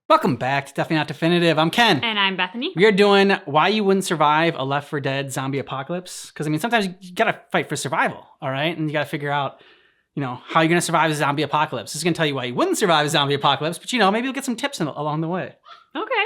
Welcome back to Definitely Not Definitive. I'm Ken. And I'm Bethany. We are doing why you wouldn't survive a Left 4 Dead zombie apocalypse. Because, I mean, sometimes you gotta fight for survival, all right? And you gotta figure out, how you're gonna survive a zombie apocalypse. This is gonna tell you why you wouldn't survive a zombie apocalypse, but, maybe you'll get some tips along the way. Okay.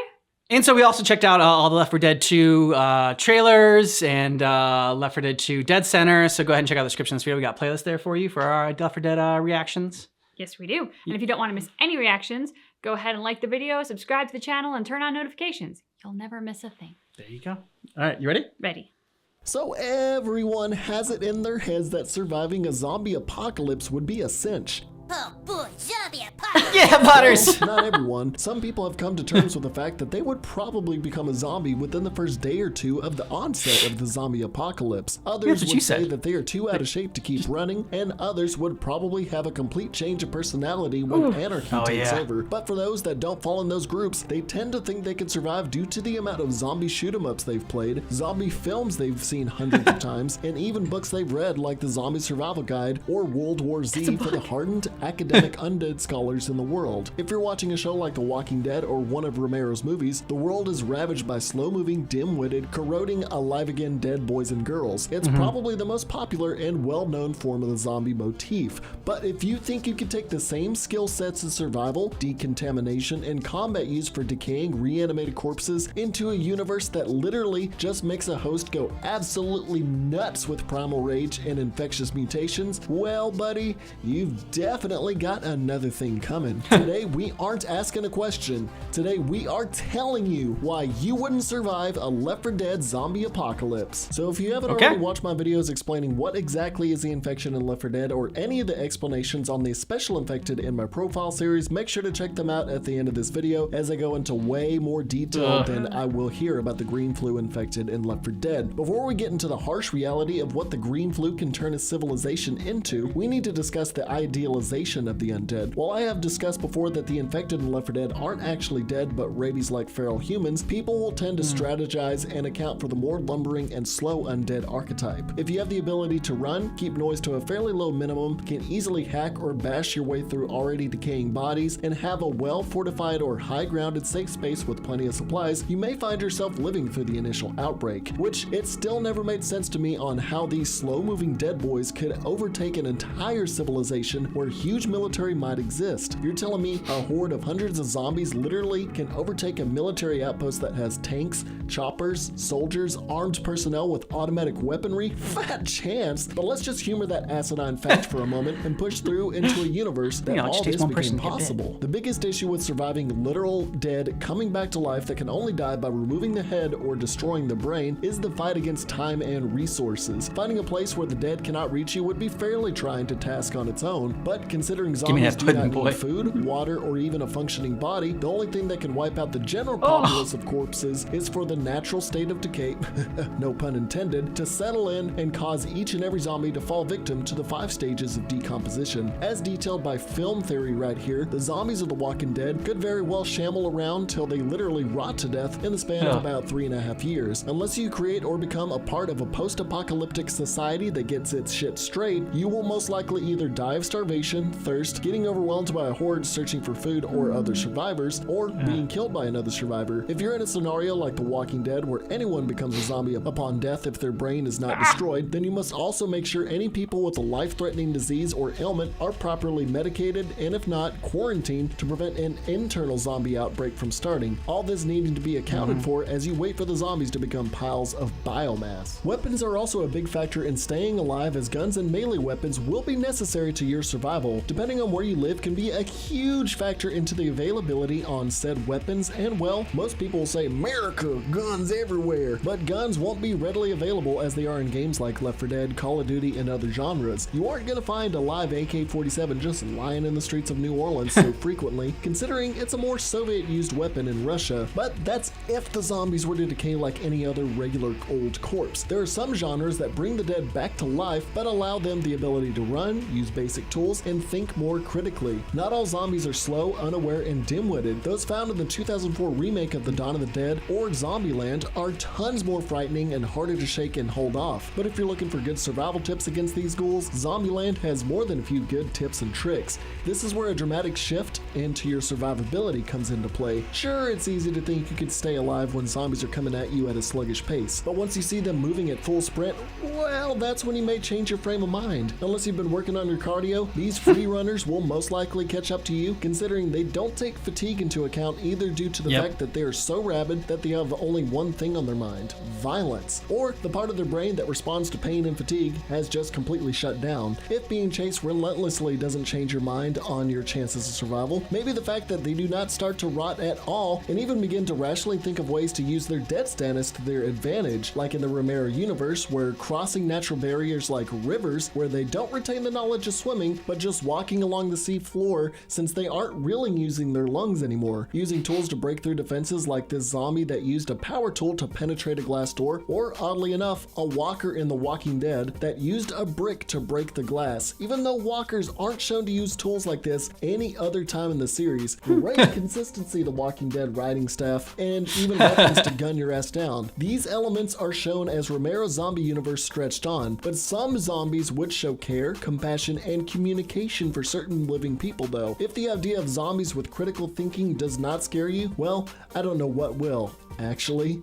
And so we also checked out all the Left 4 Dead 2 trailers and Left 4 Dead 2 Dead Center. So go ahead and check out the description of this video. We got a playlist there for you for our Left 4 Dead reactions. Yes, we do. And if you don't want to miss any reactions, go ahead and like the video, subscribe to the channel, and turn on notifications. You'll never miss a thing. There you go. All right, you ready? Ready. So everyone has it in their heads that surviving a zombie apocalypse would be a cinch. Oh boy, zombie apocalypse! Yeah, Butters! Well, not everyone. Some people have come to terms with the fact that they would probably become a zombie within the first day or two of the onset of the zombie apocalypse. Others would say that they are too out of shape to keep running, and others would probably have a complete change of personality when anarchy takes over. But for those that don't fall in those groups, they tend to think they can survive due to the amount of zombie shoot-'em-ups they've played, zombie films they've seen hundreds of times, and even books they've read like the Zombie Survival Guide or World War Z for the hardened academic undead scholars in the world. If you're watching a show like The Walking Dead or one of Romero's movies, the world is ravaged by slow-moving, dim-witted, corroding, alive-again dead boys and girls. It's probably the most popular and well-known form of the zombie motif. But if you think you could take the same skill sets as survival, decontamination, and combat use for decaying, reanimated corpses into a universe that literally just makes a host go absolutely nuts with primal rage and infectious mutations, well, buddy, you've definitely got another thing coming. Today, we aren't asking a question. Today, we are telling you why you wouldn't survive a Left 4 Dead zombie apocalypse. So if you haven't already watched my videos explaining what exactly is the infection in Left 4 Dead or any of the explanations on the special infected in my profile series, make sure to check them out at the end of this video as I go into way more detail than I will here about the green flu infected in Left 4 Dead. Before we get into the harsh reality of what the green flu can turn a civilization into, we need to discuss the idealization of the undead. While I have discussed before that the infected in Left 4 Dead aren't actually dead but rabies-like feral humans, people will tend to strategize and account for the more lumbering and slow undead archetype. If you have the ability to run, keep noise to a fairly low minimum, can easily hack or bash your way through already decaying bodies, and have a well-fortified or high-grounded safe space with plenty of supplies, you may find yourself living through the initial outbreak, which it still never made sense to me on how these slow-moving dead boys could overtake an entire civilization where huge military might exist. You're telling me a horde of hundreds of zombies literally can overtake a military outpost that has tanks, choppers, soldiers, armed personnel with automatic weaponry? Fat chance. But let's just humor that asinine fact for a moment and push through into a universe that all this became possible. The biggest issue with surviving literal dead coming back to life that can only die by removing the head or destroying the brain is the fight against time and resources. Finding a place where the dead cannot reach you would be fairly trying to task on its own, but considering zombies do not need food, water, or even a functioning body, the only thing that can wipe out the general populace of corpses is for the natural state of decay, no pun intended, to settle in and cause each and every zombie to fall victim to the 5 stages of decomposition. As detailed by film theory right here, the zombies of The Walking Dead could very well shamble around till they literally rot to death in the span of about 3.5 years. Unless you create or become a part of a post-apocalyptic society that gets its shit straight, you will most likely either die of starvation, thirst, getting overwhelmed by a horde searching for food or other survivors, or being killed by another survivor. If you're in a scenario like The Walking Dead where anyone becomes a zombie upon death if their brain is not destroyed, then you must also make sure any people with a life-threatening disease or ailment are properly medicated, and if not, quarantined to prevent an internal zombie outbreak from starting. All this needing to be accounted for as you wait for the zombies to become piles of biomass. Weapons are also a big factor in staying alive, as guns and melee weapons will be necessary to your survival. Depending on where you live can be a huge factor into the availability on said weapons, and well, most people will say, America, guns everywhere, but guns won't be readily available as they are in games like Left 4 Dead, Call of Duty, and other genres. You aren't gonna find a live AK-47 just lying in the streets of New Orleans so frequently, considering it's a more Soviet-used weapon in Russia, but that's if the zombies were to decay like any other regular old corpse. There are some genres that bring the dead back to life, but allow them the ability to run, use basic tools, and think more critically. Not all zombies zombies are slow, unaware, and dim-witted, those found in the 2004 remake of the Dawn of the Dead or Zombieland are tons more frightening and harder to shake and hold off. But if you're looking for good survival tips against these ghouls, Zombieland has more than a few good tips and tricks. This is where a dramatic shift into your survivability comes into play. Sure, it's easy to think you could stay alive when zombies are coming at you at a sluggish pace, but once you see them moving at full sprint, well, that's when you may change your frame of mind. Unless you've been working on your cardio, these free runners will most likely catch up to you, considering they don't take fatigue into account either due to the fact that they are so rabid that they have only one thing on their mind: violence. Or the part of their brain that responds to pain and fatigue has just completely shut down. If being chased relentlessly doesn't change your mind on your chances of survival, maybe the fact that they do not start to rot at all and even begin to rationally think of ways to use their dead status to their advantage, like in the Romero universe, where crossing natural barriers like rivers, where they don't retain the knowledge of swimming, but just walking along the sea floor since they aren't really using their lungs anymore, using tools to break through defenses like this zombie that used a power tool to penetrate a glass door, or oddly enough, a walker in The Walking Dead that used a brick to break the glass. Even though walkers aren't shown to use tools like this any other time in the series, great consistency to Walking Dead writing staff, and even weapons to gun your ass down. These elements are shown as Romero's zombie universe stretched on, but some zombies would show care, compassion, and communication for certain living people though. If the idea of zombies with critical thinking does not scare you, well, I don't know what will. Actually,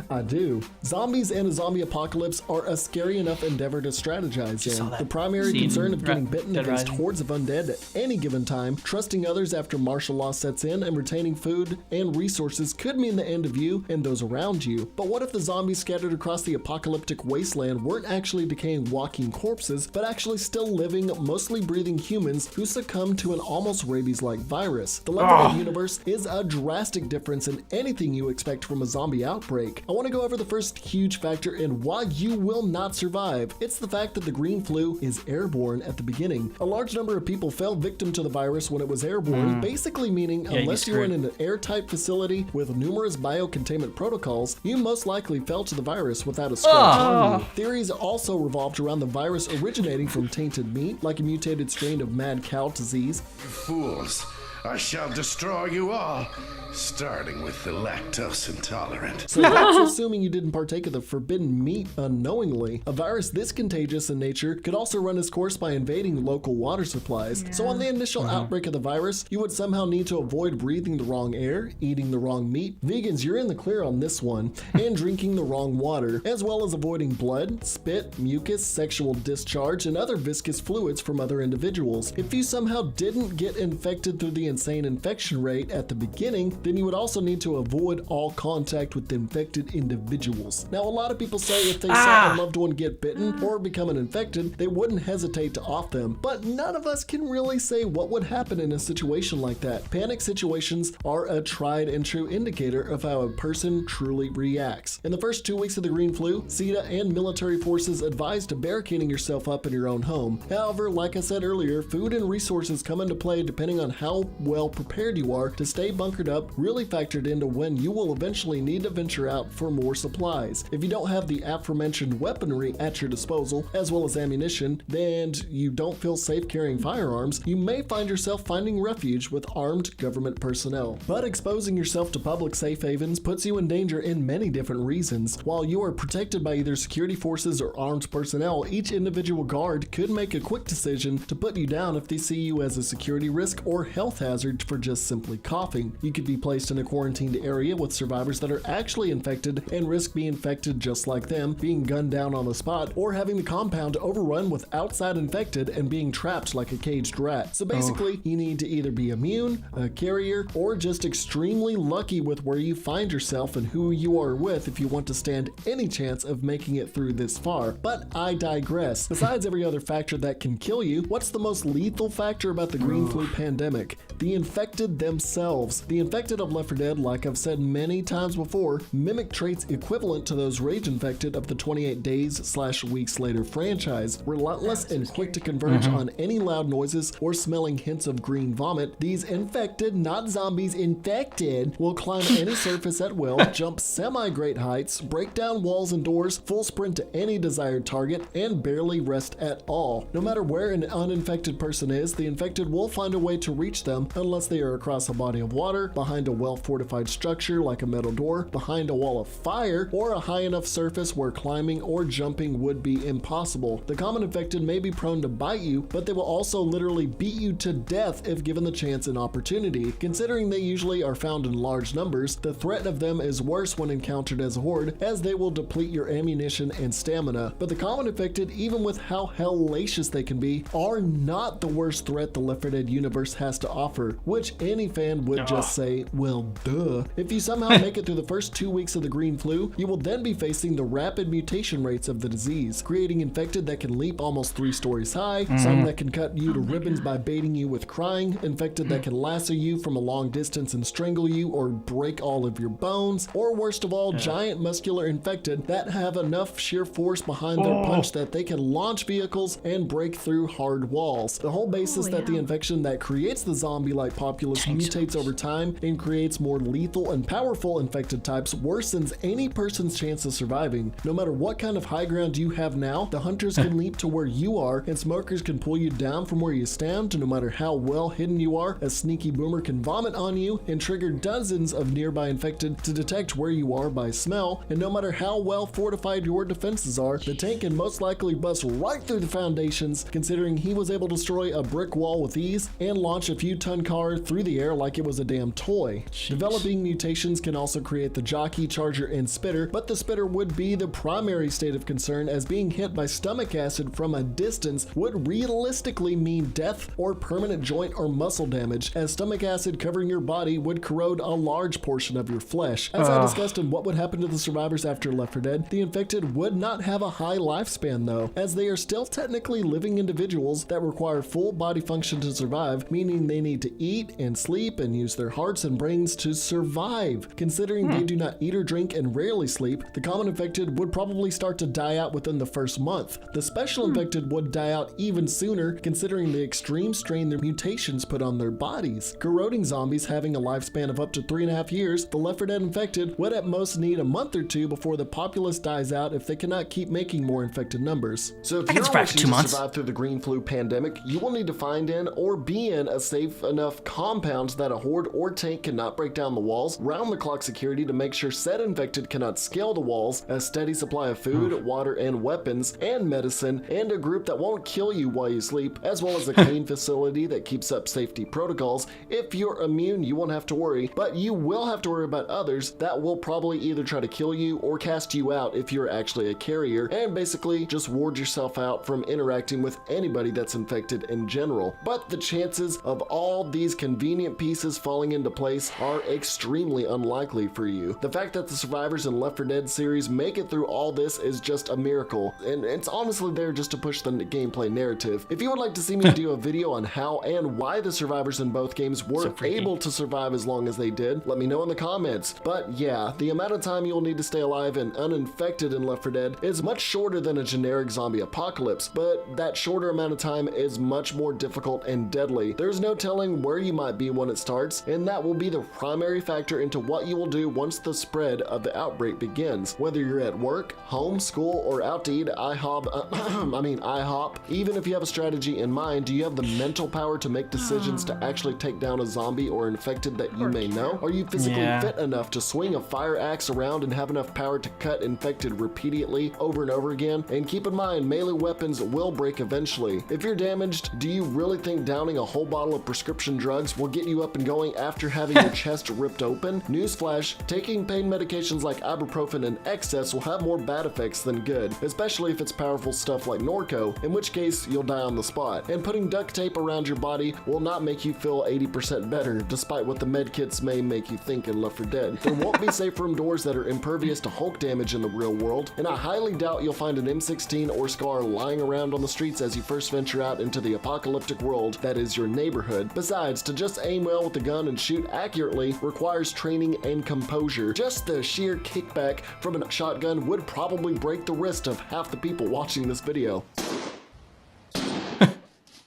I do. Zombies and a zombie apocalypse are a scary enough endeavor to strategize in. The primary concern of getting bitten against hordes of undead at any given time, trusting others after martial law sets in, and retaining food and resources could mean the end of you and those around you. But what if the zombies scattered across the apocalyptic wasteland weren't actually decaying walking corpses, but actually still living, mostly breathing humans who succumb to an almost rabies-like virus? The Left universe is a drastic difference in anything you expect from a zombie outbreak. I want to go over the first huge factor in why you will not survive. It's the fact that the green flu is airborne at the beginning. A large number of people fell victim to the virus when it was airborne, basically meaning unless you were in an airtight facility with numerous biocontainment protocols, you most likely fell to the virus without a scratch on you. Theories also revolved around the virus originating from tainted meat, like a mutated strain of mad cow disease. Fools, I shall destroy you all, starting with the lactose intolerant. So that's assuming you didn't partake of the forbidden meat unknowingly. A virus this contagious in nature could also run its course by invading local water supplies. So on the initial outbreak of the virus, you would somehow need to avoid breathing the wrong air, eating the wrong meat. Vegans, you're in the clear on this one. And drinking the wrong water, as well as avoiding blood, spit, mucus, sexual discharge, and other viscous fluids from other individuals. If you somehow didn't get infected through the insane infection rate at the beginning, then you would also need to avoid all contact with infected individuals. Now, a lot of people say if they saw a loved one get bitten or become infected, they wouldn't hesitate to off them, but none of us can really say what would happen in a situation like that. Panic situations are a tried and true indicator of how a person truly reacts. In the first 2 weeks of the green flu, CETA and military forces advised to barricading yourself up in your own home. However, like I said earlier, food and resources come into play depending on how well prepared you are to stay bunkered up, really factored into when you will eventually need to venture out for more supplies. If you don't have the aforementioned weaponry at your disposal, as well as ammunition, and you don't feel safe carrying firearms, you may find yourself finding refuge with armed government personnel. But exposing yourself to public safe havens puts you in danger in many different reasons. While you are protected by either security forces or armed personnel, each individual guard could make a quick decision to put you down if they see you as a security risk or health hazard for just simply coughing. You could be placed in a quarantined area with survivors that are actually infected and risk being infected just like them, being gunned down on the spot, or having the compound overrun with outside infected and being trapped like a caged rat. So basically, you need to either be immune, a carrier, or just extremely lucky with where you find yourself and who you are with if you want to stand any chance of making it through this far. But I digress. Besides every other factor that can kill you, what's the most lethal factor about the green flu pandemic? the infected themselves. The infected of Left 4 Dead, like I've said many times before, mimic traits equivalent to those rage infected of the 28 days/weeks later franchise. Relentless and quick to converge on any loud noises or smelling hints of green vomit, these infected, not zombies, infected, will climb any surface at will, jump semi-great heights, break down walls and doors, full sprint to any desired target, and barely rest at all. No matter where an uninfected person is, the infected will find a way to reach them unless they are across a body of water, behind a well-fortified structure like a metal door, behind a wall of fire, or a high enough surface where climbing or jumping would be impossible. The common infected may be prone to bite you, but they will also literally beat you to death if given the chance and opportunity. Considering they usually are found in large numbers, the threat of them is worse when encountered as a horde, as they will deplete your ammunition and stamina. But the common infected, even with how hellacious they can be, are not the worst threat the Left 4 Dead universe has to offer, which any fan would just say, well, duh. If you somehow make it through the first 2 weeks of the green flu, you will then be facing the rapid mutation rates of the disease, creating infected that can leap almost 3 stories high, some that can cut you to ribbons by baiting you with crying, infected that can lasso you from a long distance and strangle you or break all of your bones, or worst of all, giant muscular infected that have enough sheer force behind their punch that they can launch vehicles and break through hard walls. The whole basis that the infection that creates the zombie-like populace mutates over time and creates more lethal and powerful infected types worsens any person's chance of surviving. No matter what kind of high ground you have now, the hunters can leap to where you are, and smokers can pull you down from where you stand. No matter how well hidden you are, a sneaky boomer can vomit on you and trigger dozens of nearby infected to detect where you are by smell. And no matter how well fortified your defenses are, the tank can most likely bust right through the foundations, considering he was able to destroy a brick wall with ease and launch a few ton car through the air like it was a damn toy. Developing mutations can also create the jockey, charger, and spitter, but the spitter would be the primary state of concern, as being hit by stomach acid from a distance would realistically mean death or permanent joint or muscle damage, as stomach acid covering your body would corrode a large portion of your flesh. As I discussed in what would happen to the survivors after Left 4 Dead, the infected would not have a high lifespan though, as they are still technically living individuals that require full body function to survive, meaning they need to eat and sleep and use their hearts and brains to survive. Considering they do not eat or drink and rarely sleep, the common infected would probably start to die out within the first month. The special infected would die out even sooner, considering the extreme strain their mutations put on their bodies. Corroding zombies having a lifespan of up to 3.5 years, the Left 4 Dead infected would at most need a month or two before the populace dies out if they cannot keep making more infected numbers. So if you're wishing to survive through the green flu pandemic, you will need to find in or be in a safe enough compound that a horde or tank cannot break down the walls, round-the-clock security to make sure said infected cannot scale the walls, a steady supply of food, water, and weapons, and medicine, and a group that won't kill you while you sleep, as well as a clean facility that keeps up safety protocols. If you're immune, you won't have to worry, but you will have to worry about others that will probably either try to kill you or cast you out if you're actually a carrier, and basically just ward yourself out from interacting with anybody that's infected in general. But the chances of all these convenient pieces falling into place are extremely unlikely for you. The fact that the survivors in Left 4 Dead series make it through all this is just a miracle, and it's honestly there just to push the gameplay narrative. If you would like to see me do a video on how and why the survivors in both games were able to survive as long as they did, let me know in the comments. But yeah, the amount of time you'll need to stay alive and uninfected in Left 4 Dead is much shorter than a generic zombie apocalypse, but that shorter amount of time is much more difficult and deadly. There's no telling where you might be when it starts, and that will be the primary factor into what you will do once the spread of the outbreak begins. Whether you're at work, home, school, or out to eat at IHOP, even if you have a strategy in mind, do you have the mental power to make decisions to actually take down a zombie or infected that you may know? Are you physically fit enough to swing a fire axe around and have enough power to cut infected repeatedly over and over again? And keep in mind, melee weapons will break eventually. If you're damaged, do you really think downing a whole bottle of prescription drugs will get you up and going after having your chest ripped open? Newsflash, taking pain medications like ibuprofen in excess will have more bad effects than good, especially if it's powerful stuff like Norco, in which case you'll die on the spot. And putting duct tape around your body will not make you feel 80% better, despite what the medkits may make you think in Left 4 Dead. There won't be safe room doors that are impervious to Hulk damage in the real world, and I highly doubt you'll find an M16 or SCAR lying around on the streets as you first venture out into the apocalyptic world that is your neighborhood. Besides, to just aim well with the gun and shoot accurately requires training and composure. Just the sheer kickback from a shotgun would probably break the wrist of half the people watching this video.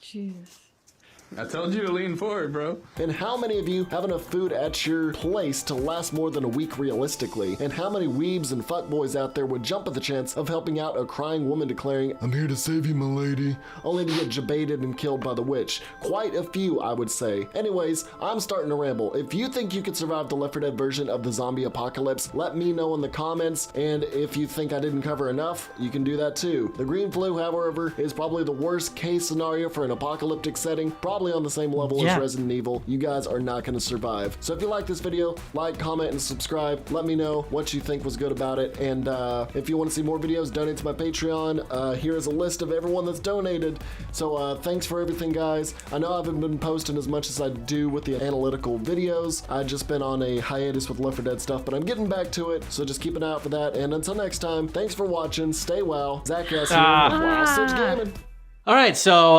Jesus. I told you to lean forward, bro. And how many of you have enough food at your place to last more than a week realistically? And how many weebs and fuckboys out there would jump at the chance of helping out a crying woman declaring, "I'm here to save you, my lady," only to get jebaited and killed by the witch? Quite a few, I would say. Anyways, I'm starting to ramble. If you think you could survive the Left 4 Dead version of the zombie apocalypse, let me know in the comments. And if you think I didn't cover enough, you can do that too. The green flu, however, is probably the worst case scenario for an apocalyptic setting, probably on the same level as Resident Evil. You guys are not going to survive. So if you like this video, like, comment, and subscribe. Let me know what you think was good about it. And if you want to see more videos, donate to my Patreon. Here is a list of everyone that's donated. So thanks for everything, guys. I know I haven't been posting as much as I do with the analytical videos. I've just been on a hiatus with Left 4 Dead stuff, but I'm getting back to it. So just keep an eye out for that. And until next time, thanks for watching. Stay well. Zach S. here. Wow, Stitch Gaming. All right, so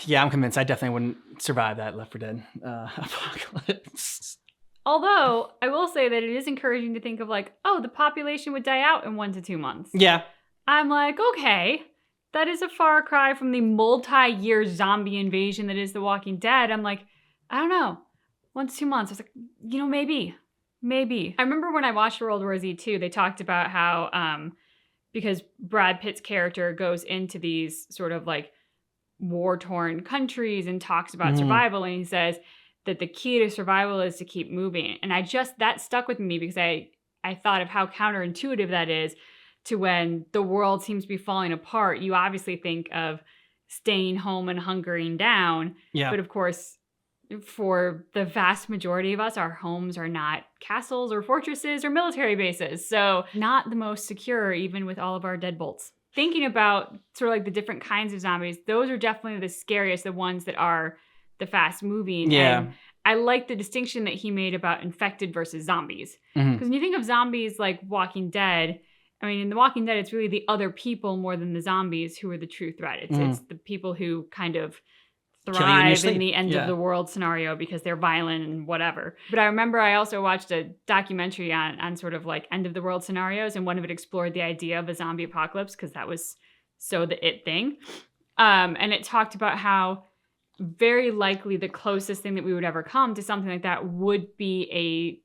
yeah, I'm convinced I definitely wouldn't survive that Left 4 Dead apocalypse. Although, I will say that it is encouraging to think of like, oh, the population would die out in 1 to 2 months. Yeah. I'm like, okay, that is a far cry from the multi-year zombie invasion that is The Walking Dead. I'm like, I don't know, 1 to 2 months. I was like, you know, maybe. I remember when I watched World War Z 2, they talked about how, because Brad Pitt's character goes into these sort of like war-torn countries and talks about survival, and he says that the key to survival is to keep moving. And that stuck with me because I thought of how counterintuitive that is to when the world seems to be falling apart. You obviously think of staying home and hunkering down. Yeah. But of course, for the vast majority of us, our homes are not castles or fortresses or military bases. So not the most secure, even with all of our deadbolts. Thinking about sort of like the different kinds of zombies, those are definitely the scariest, the ones that are the fast moving. Yeah. And I like the distinction that he made about infected versus zombies. Because when you think of zombies like Walking Dead, I mean, in The Walking Dead, it's really the other people more than the zombies who are the true threat. It's the people who kind of thrive in the end of the world scenario because they're violent and whatever. But I remember I also watched a documentary on sort of like end of the world scenarios, and one of it explored the idea of a zombie apocalypse because that was so the it thing. And it talked about how very likely the closest thing that we would ever come to something like that would be a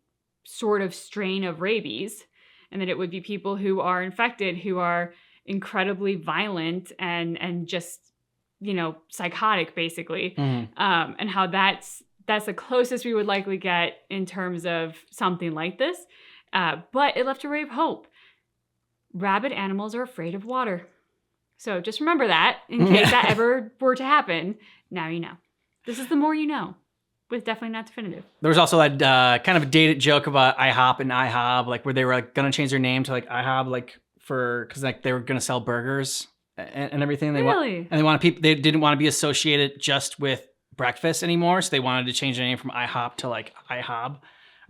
sort of strain of rabies, and that it would be people who are infected, who are incredibly violent and just, you know, psychotic basically. And how that's the closest we would likely get in terms of something like this. But it left a ray of hope. Rabid animals are afraid of water. So just remember that in case that ever were to happen. Now you know. This is the more you know. With definitely not definitive. There was also that kind of a dated joke about IHOP and IHOB, like where they were like gonna change their name to like IHOB, like because like they were gonna sell burgers and everything. They they didn't want to be associated just with breakfast anymore, so they wanted to change their name from IHOP to like IHOB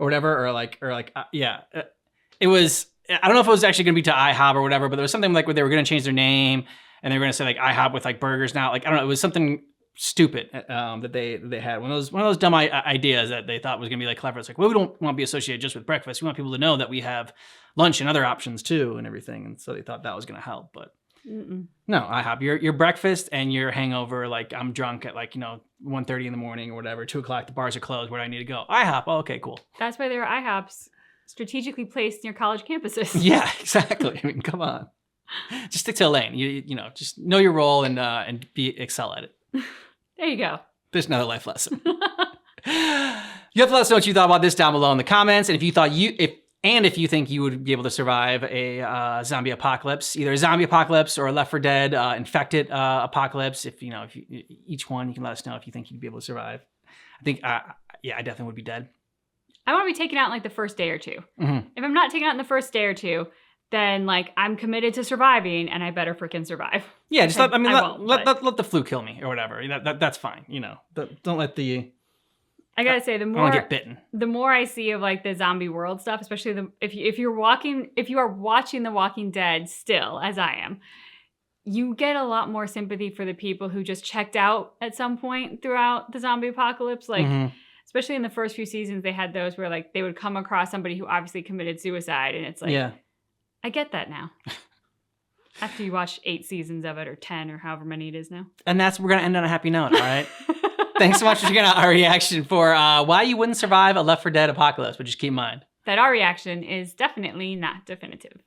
or whatever, it was. I don't know if it was actually gonna be to IHOB or whatever, but there was something like where they were gonna change their name and they were gonna say like IHOP with like burgers now. Like I don't know, it was something stupid that they had one of those dumb ideas that they thought was gonna be like clever. It's like, well, we don't want to be associated just with breakfast. We want people to know that we have lunch and other options too and everything. And so they thought that was gonna help, but no, IHOP. Your breakfast and your hangover. Like I'm drunk at 1:30 in the morning or whatever. 2:00, the bars are closed. Where do I need to go? IHOP. Oh, okay, cool. That's why there are IHOPs strategically placed near college campuses. Yeah, exactly. I mean, come on. Just stick to a lane. You know, just know your role and excel at it. There you go. There's another life lesson. You have to let us know what you thought about this down below in the comments, and if you think you would be able to survive a zombie apocalypse, either a zombie apocalypse or a Left 4 Dead infected apocalypse. If each one, you can let us know if you think you'd be able to survive. I think, I definitely would be dead. I want to be taken out in like the first day or two. If I'm not taken out in the first day or two, then like I'm committed to surviving and I better freaking survive. Yeah, just let the flu kill me or whatever. That's fine. Don't let the. I gotta say, the more I get bitten, the more I see of like the zombie world stuff, especially if you are watching The Walking Dead still, as I am, you get a lot more sympathy for the people who just checked out at some point throughout the zombie apocalypse. Like, especially in the first few seasons, they had those where like they would come across somebody who obviously committed suicide. And it's like, I get that now. After you watch 8 seasons of it, or 10, or however many it is now. And we're going to end on a happy note, all right? Thanks so much for checking out our reaction for why you wouldn't survive a Left 4 Dead apocalypse, but just keep in mind that our reaction is definitely not definitive.